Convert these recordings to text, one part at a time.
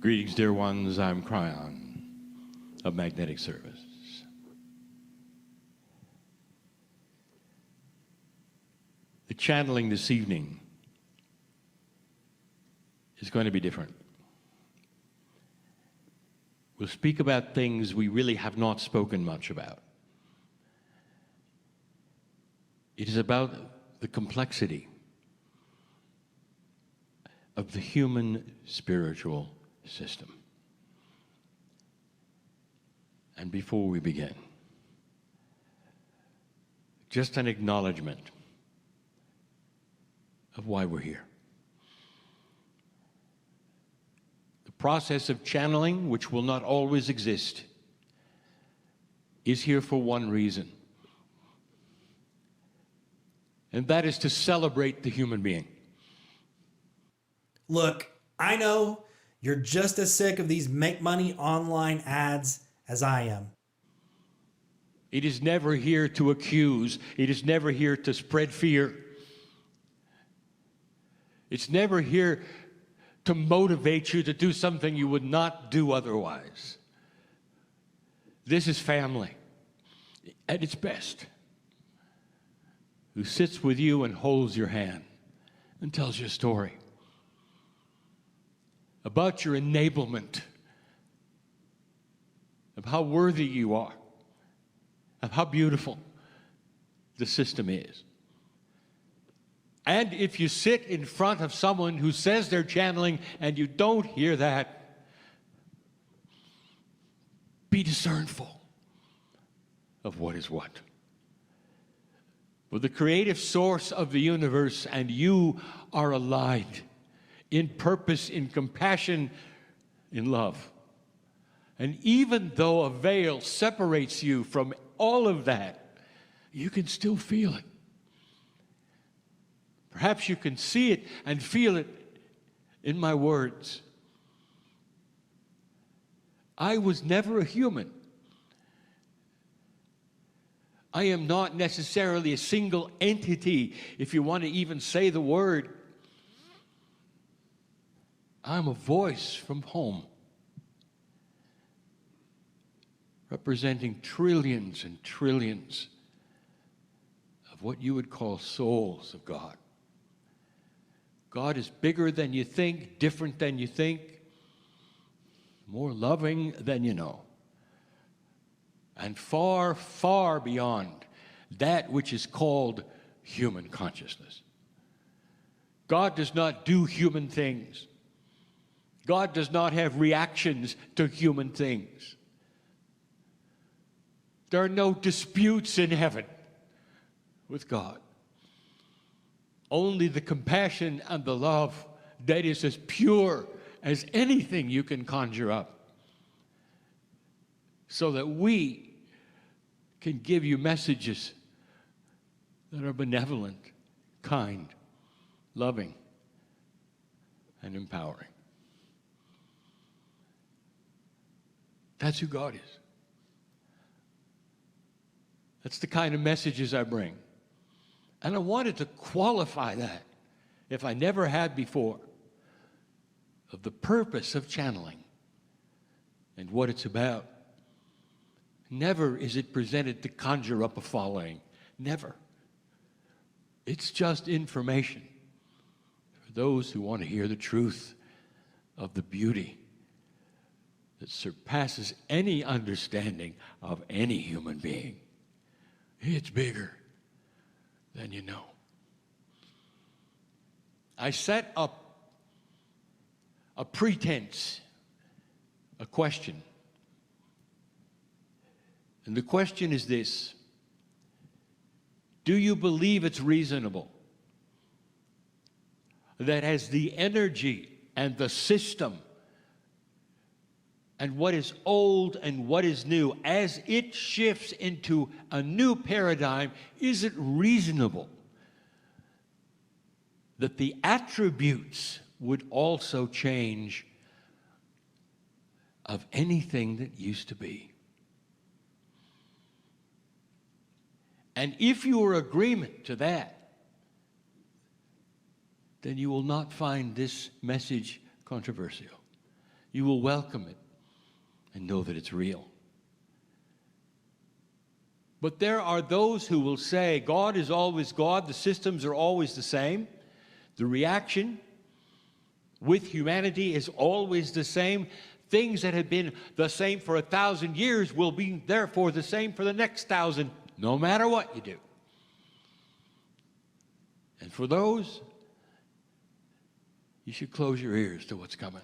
Greetings, dear ones. I'm Kryon of Magnetic Service. The channeling this evening is going to be different. We'll speak about things we really have not spoken much about. It is about the complexity of the human spiritual system. And before we begin, just an acknowledgement of why we're here. The process of channeling, which will not always exist, is here for one reason, and that is to celebrate the human being. Look, I know you're just as sick of these make money online ads as I am. It is never here to accuse. It is never here to spread fear. It's never here to motivate you to do something you would not do otherwise. This is family at its best, who sits with you and holds your hand and tells your story about your enablement, of how worthy you are, of how beautiful the system is. And if you sit in front of someone who says they're channeling and you don't hear that, be discernful of what is what. For the creative source of the universe and you are aligned in purpose, in compassion, in love. And even though a veil separates you from all of that, you can still feel it. Perhaps you can see it and feel it in my words. I was never a human. I am not necessarily a single entity, if you want to even say the word. I'm a voice from home, representing trillions and trillions of what you would call souls of God. God is bigger than you think, different than you think, more loving than you know, and far, far beyond that which is called human consciousness. God does not do human things. God does not have reactions to human things. There are no disputes in heaven with God. Only the compassion and the love that is as pure as anything you can conjure up, so that we can give you messages that are benevolent, kind, loving, and empowering. That's who God is. That's the kind of messages I bring. And I wanted to qualify that, if I never had before, of the purpose of channeling and what it's about. Never is it presented to conjure up a following. Never. It's just information for those who want to hear the truth of the beauty that surpasses any understanding of any human being. It's bigger than you know. I set up a pretense, a question. And the question is this: do you believe it's reasonable that as the energy and the system and what is old and what is new, as it shifts into a new paradigm, is it reasonable that the attributes would also change of anything that used to be? And if you are agreement to that, then you will not find this message controversial. You will welcome it and know that it's real. But there are those who will say, God is always God, the systems are always the same, the reaction with humanity is always the same. Things that have been the same for 1,000 years will be therefore the same for the next 1,000, no matter what you do. And for those, you should close your ears to what's coming,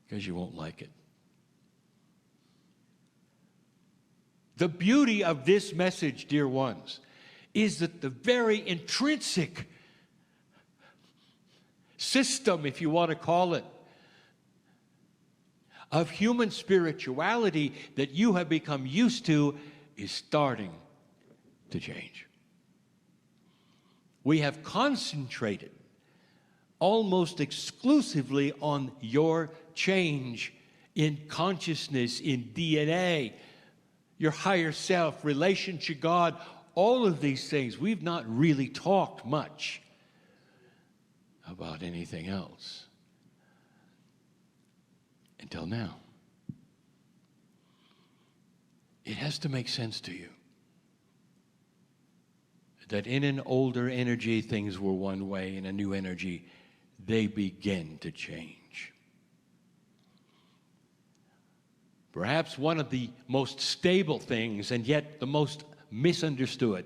because you won't like it. The beauty of this message, dear ones, is that the very intrinsic system, if you want to call it, of human spirituality that you have become used to is starting to change. We have concentrated almost exclusively on your change in consciousness, in DNA, your higher self, relation to God, all of these things. We've not really talked much about anything else until now. It has to make sense to you that in an older energy, things were one way. In a new energy, they begin to change. Perhaps one of the most stable things, and yet the most misunderstood,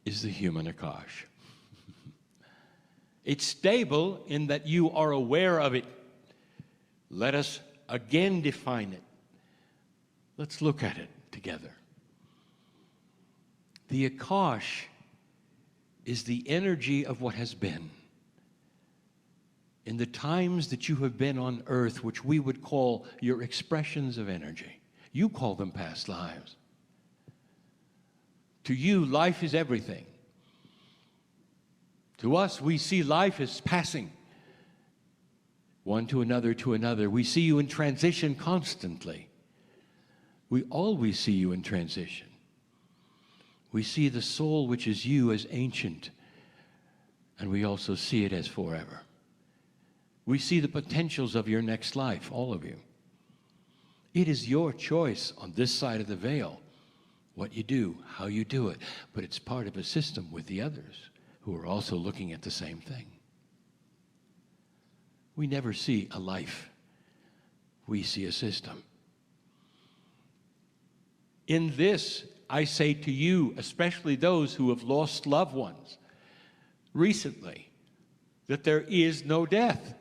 is the human Akash. It's stable in that you are aware of it. Let us again define it. Let's look at it together. The Akash is the energy of what has been. In the times that you have been on earth, which we would call your expressions of energy. You call them past lives. To you, life is everything. To us, we see life as passing. One to another to another. We see you in transition constantly. We always see you in transition. We see the soul, which is you, as ancient. And we also see it as forever. We see the potentials of your next life, all of you. It is your choice on this side of the veil, what you do, how you do it. But it's part of a system with the others who are also looking at the same thing. We never see a life. We see a system. In this, I say to you, especially those who have lost loved ones recently, that there is no death.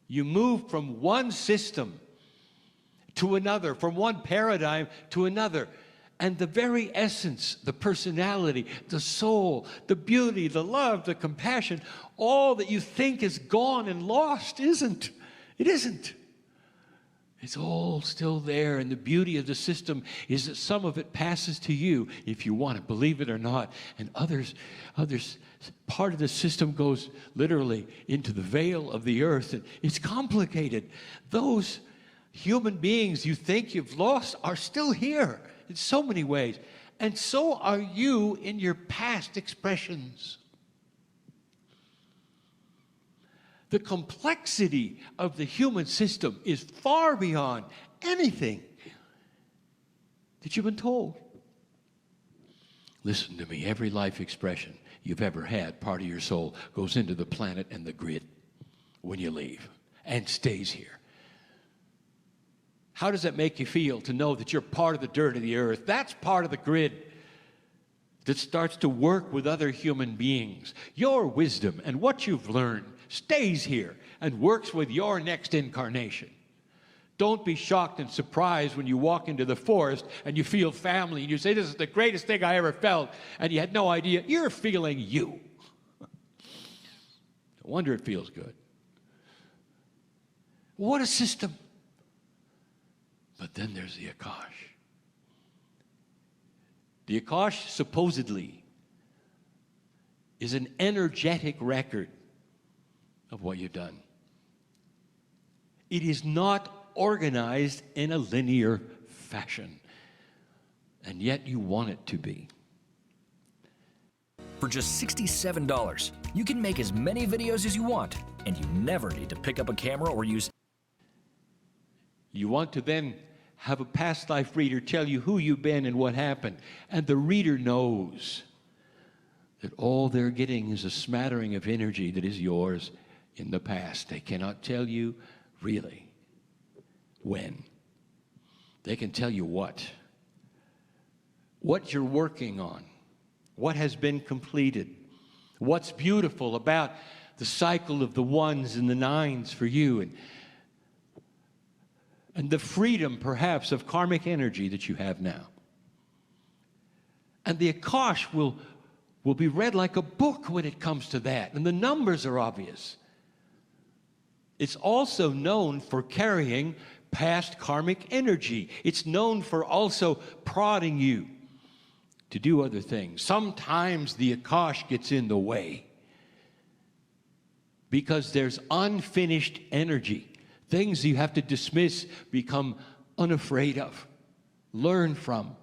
You move from one system to another, from one paradigm to another. And the very essence, the personality, the soul, the beauty, the love, the compassion, all that you think is gone and lost isn't. It isn't. It's all still there. And the beauty of the system is that some of it passes to you, if you want to believe it or not. And others, part of the system goes literally into the veil of the earth. And it's complicated. Those human beings you think you've lost are still here in so many ways. And so are you in your past expressions. The complexity of the human system is far beyond anything that you've been told. Listen to me, every life expression you've ever had, part of your soul, goes into the planet and the grid when you leave and stays here. How does that make you feel to know that you're part of the dirt of the earth? That's part of the grid that starts to work with other human beings. Your wisdom and what you've learned stays here and works with your next incarnation. Don't be shocked and surprised when you walk into the forest and you feel family and you say, this is the greatest thing I ever felt, and you had no idea. You're feeling you. No wonder it feels good. What a system. But then there's the Akash. The Akash, supposedly, is an energetic record of what you've done. It is not organized in a linear fashion, and yet you want it to be. For just $67, you can make as many videos as you want, and you never need to pick up a camera or use. You want to then have a past life reader tell you who you've been and what happened. And the reader knows that all they're getting is a smattering of energy that is yours in the past. They cannot tell you really when. They can tell you what you're working on, what has been completed, what's beautiful about the cycle of the ones and the nines for you, and the freedom, perhaps, of karmic energy that you have now. And the Akash will be read like a book when it comes to that, and the numbers are obvious. It's also known for carrying past karmic energy. It's known for also prodding you to do other things. Sometimes the Akash gets in the way because there's unfinished energy. Things you have to dismiss, become unafraid of, learn from.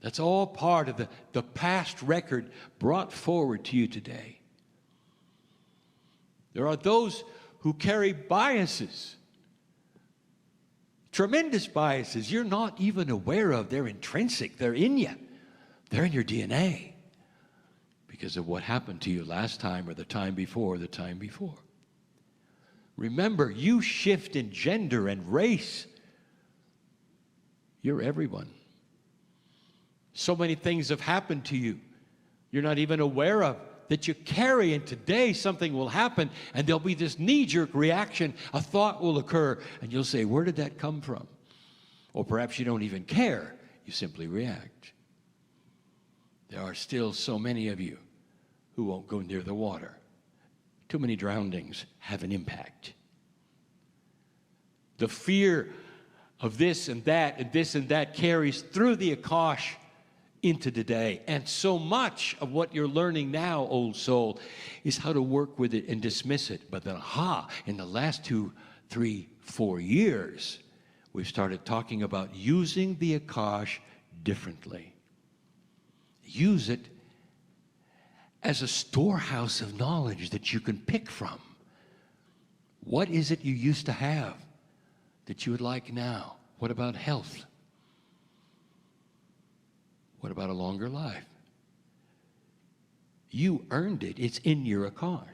That's all part of the past record brought forward to you today. There are those who carry biases, tremendous biases you're not even aware of. They're intrinsic. They're in you. They're in your DNA because of what happened to you last time or the time before or the time before. Remember, you shift in gender and race. You're everyone. So many things have happened to you you're not even aware of that you carry, and today something will happen and there'll be this knee-jerk reaction. A thought will occur and you'll say, where did that come from? Or perhaps you don't even care. You simply react. There are still so many of you who won't go near the water. Too many drownings have an impact. The fear of this and that and this and that carries through the Akash into today. And so much of what you're learning now, old soul, is how to work with it and dismiss it. But then, in the last 2, 3, 4 years, we've started talking about using the Akash differently. Use it as a storehouse of knowledge that you can pick from. What is it you used to have that you would like now? What about health? What about a longer life? You earned it. It's in your Akash.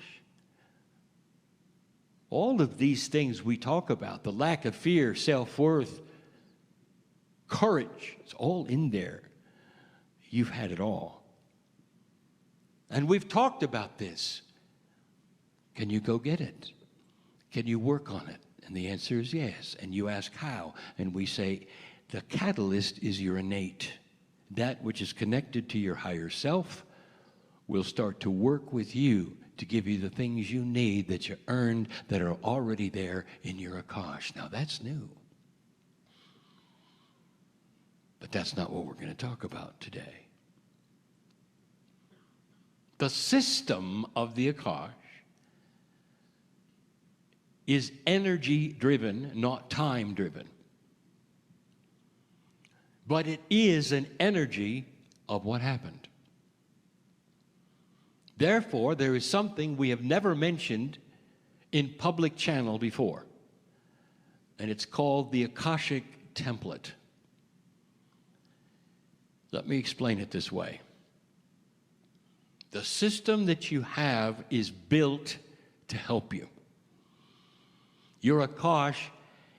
All of these things we talk about, the lack of fear, self-worth, courage, it's all in there. You've had it all. And we've talked about this. Can you go get it? Can you work on it? And the answer is yes. And you ask how? And we say the catalyst is your innate. That which is connected to your higher self will start to work with you to give you the things you need that you earned that are already there in your Akash. Now that's new. But that's not what we're going to talk about today. The system of the Akash is energy-driven, not time-driven. But it is an energy of what happened. Therefore, there is something we have never mentioned in public channel before, and it's called the Akashic Template. Let me explain it this way. The system that you have is built to help you. Your Akash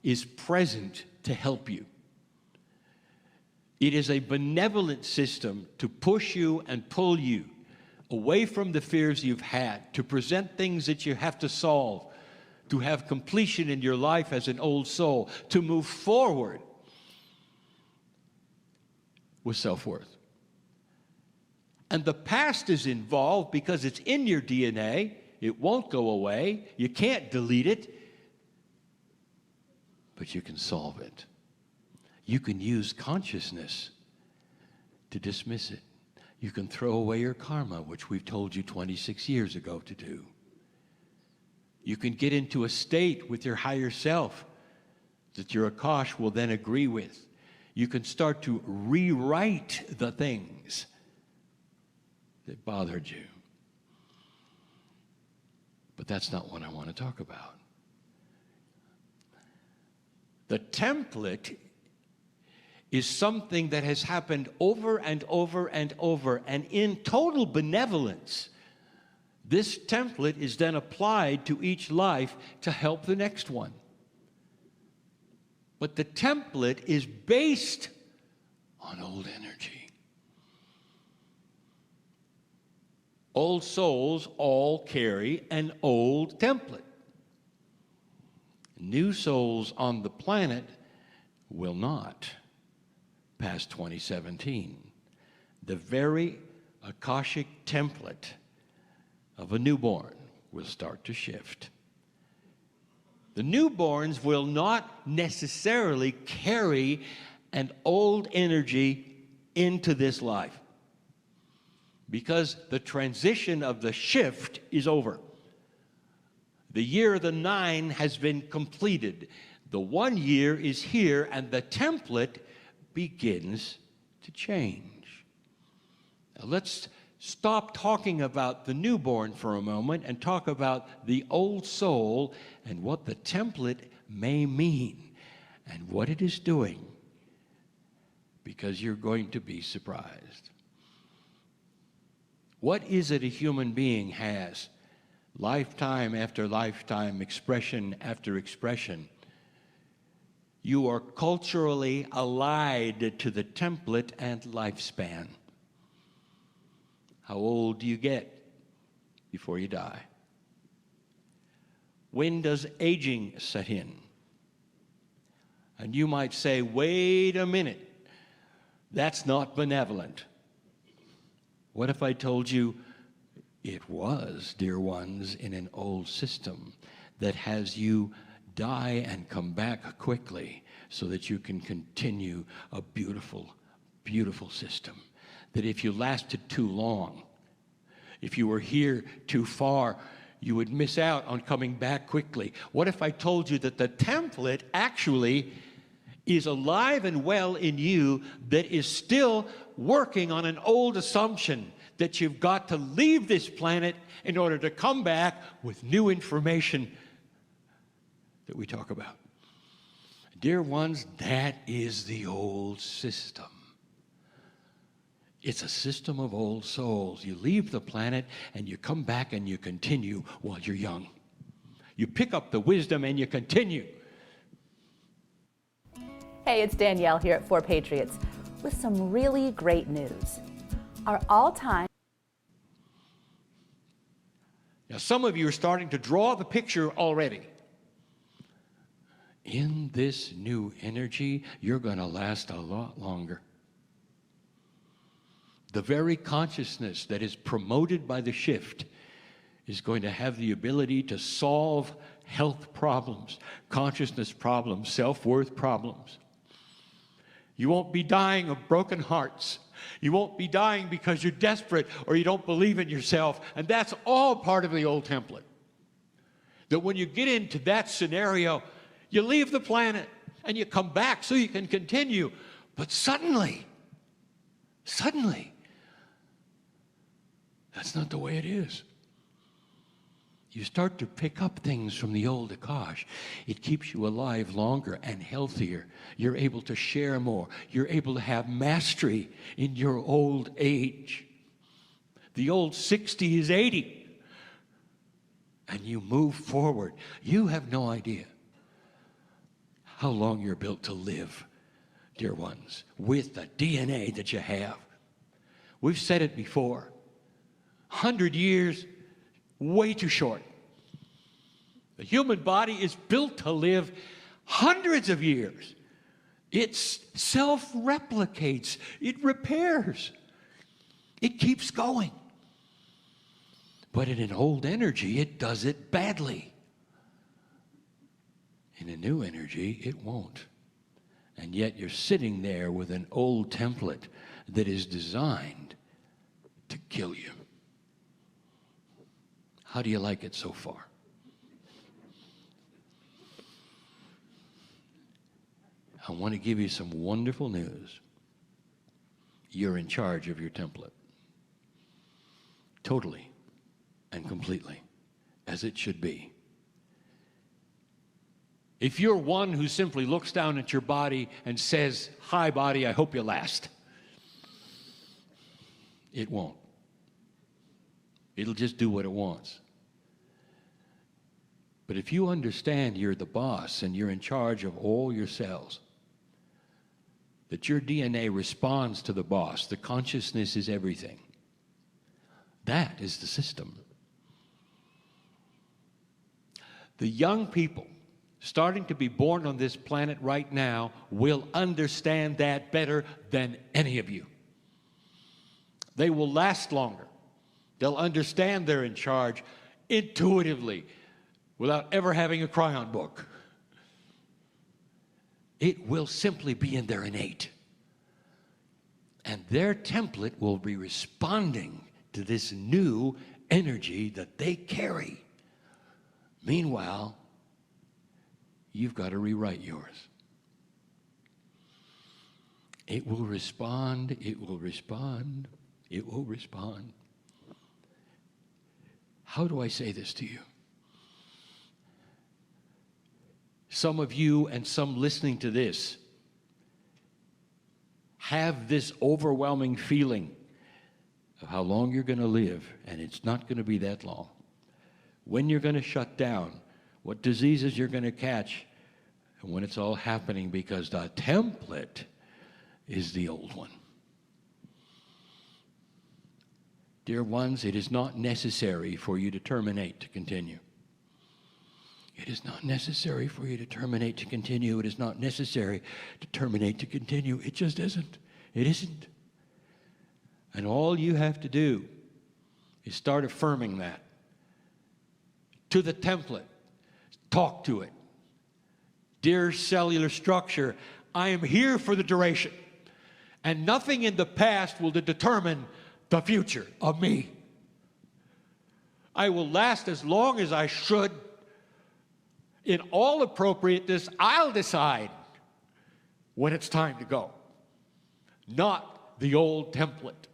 is present to help you. It is a benevolent system to push you and pull you away from the fears you've had, to present things that you have to solve, to have completion in your life as an old soul, to move forward with self-worth. And the past is involved because it's in your DNA. It won't go away. You can't delete it. But you can solve it. You can use consciousness to dismiss it. You can throw away your karma, which we've told you 26 years ago to do. You can get into a state with your higher self that your Akash will then agree with. You can start to rewrite the things that bothered you. But that's not what I want to talk about. The template is something that has happened over and over and over, and in total benevolence, this template is then applied to each life to help the next one. But the template is based on old energy. Old souls all carry an old template. New souls on the planet will not past 2017. The very Akashic template of a newborn will start to shift. The newborns will not necessarily carry an old energy into this life because the transition of the shift is over. The year of the 9 has been completed. The 1 year is here, and the template begins to change. Now let's stop talking about the newborn for a moment and talk about the old soul and what the template may mean and what it is doing, because you're going to be surprised. What is it a human being has? Lifetime after lifetime, expression after expression. You are culturally allied to the template and lifespan. How old do you get before you die? When does aging set in? And you might say, wait a minute, that's not benevolent. What if I told you it was, dear ones, in an old system that has you die and come back quickly so that you can continue a beautiful, beautiful system? That if you lasted too long, if you were here too far, you would miss out on coming back quickly. What if I told you that the template actually is alive and well in you, that is still working on an old assumption that you've got to leave this planet in order to come back with new information that we talk about? Dear ones, that is the old system. It's a system of old souls. You leave the planet and you come back and you continue while you're young. You pick up the wisdom and you continue. Hey, it's Danielle here at 4 Patriots with some really great news. Our all-time... Now, some of you are starting to draw the picture already. In this new energy, you're going to last a lot longer. The very consciousness that is promoted by the shift is going to have the ability to solve health problems, consciousness problems, self-worth problems. You won't be dying of broken hearts. You won't be dying because you're desperate or you don't believe in yourself. And that's all part of the old template. That when you get into that scenario, you leave the planet and you come back so you can continue. But suddenly, that's not the way it is. You start to pick up things from the old Akash. It keeps you alive longer and healthier. You're able to share more. You're able to have mastery in your old age. The old 60 is 80. And you move forward. You have no idea how long you're built to live, dear ones, with the DNA that you have. We've said it before. 100 years, way too short. The human body is built to live hundreds of years. It self-replicates. It repairs. It keeps going. But in an old energy, it does it badly. In a new energy, it won't. And yet you're sitting there with an old template that is designed to kill you. How do you like it so far? I want to give you some wonderful news. You're in charge of your template. totally and completely, as it should be. If you're one who simply looks down at your body and says, "Hi, body, I hope you last," it won't. It'll just do what it wants. But if you understand you're the boss and you're in charge of all your cells, that your DNA responds to the boss, the consciousness is everything. That is the system. The young people starting to be born on this planet right now will understand that better than any of you. They will last longer. They'll understand they're in charge intuitively without ever having a Kryon book. It will simply be in their innate. And their template will be responding to this new energy that they carry. Meanwhile, you've got to rewrite yours. It will respond, it will respond, it will respond. How do I say this to you? Some of you and some listening to this have this overwhelming feeling of how long you're going to live, and it's not going to be that long. When you're going to shut down, what diseases you're going to catch, and when it's all happening, because the template is the old one. Dear ones, it is not necessary for you to terminate to continue. It is not necessary for you to terminate to continue. It is not necessary to terminate to continue. It just isn't. It isn't. And all you have to do is start affirming that to the template. Talk to it. Dear cellular structure, I am here for the duration, and nothing in the past will determine the future of me. I will last as long as I should. In all appropriateness, I'll decide when it's time to go. Not the old template,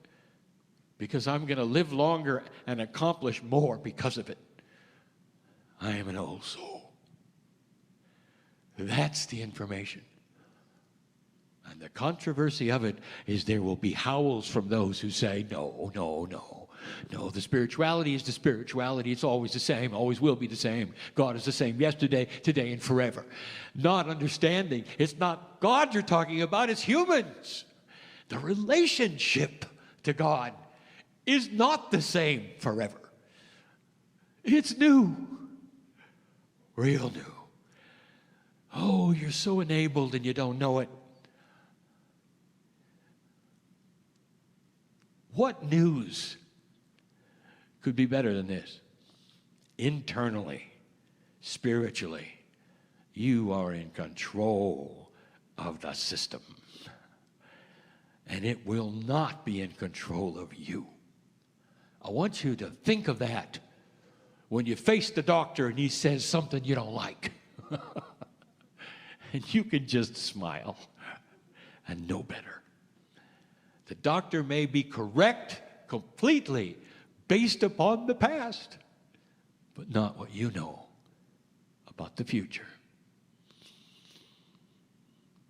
because I'm going to live longer and accomplish more because of it. I am an old soul. That's the information. And the controversy of it is there will be howls from those who say, no, no, no. No, the spirituality is the spirituality. It's always the same, always will be the same. God is the same yesterday, today, and forever. Not understanding, it's not God you're talking about, it's humans. The relationship to God is not the same forever. It's new, real new. Oh, you're so enabled and you don't know it. What news could be better than this? Internally, spiritually, you are in control of the system. And it will not be in control of you. I want you to think of that when you face the doctor and he says something you don't like. And you can just smile and know better. The doctor may be correct completely based upon the past, but not what you know about the future.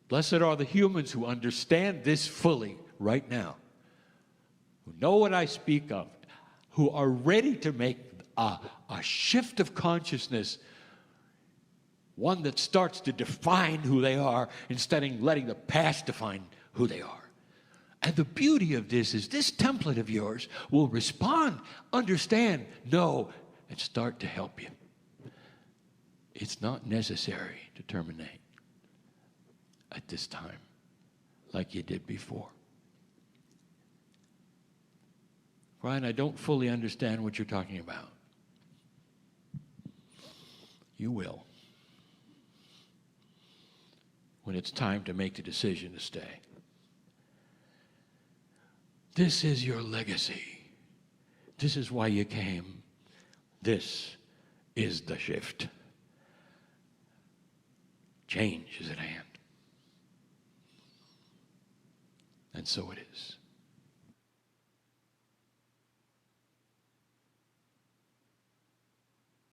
Blessed are the humans who understand this fully right now, who know what I speak of, who are ready to make a shift of consciousness, one that starts to define who they are instead of letting the past define who they are. And the beauty of this is this template of yours will respond, understand, know, and start to help you. It's not necessary to terminate at this time like you did before. Kryon, I don't fully understand what you're talking about. You will when it's time to make the decision to stay. This is your legacy. This is why you came. This is the shift. Change is at hand. And so it is.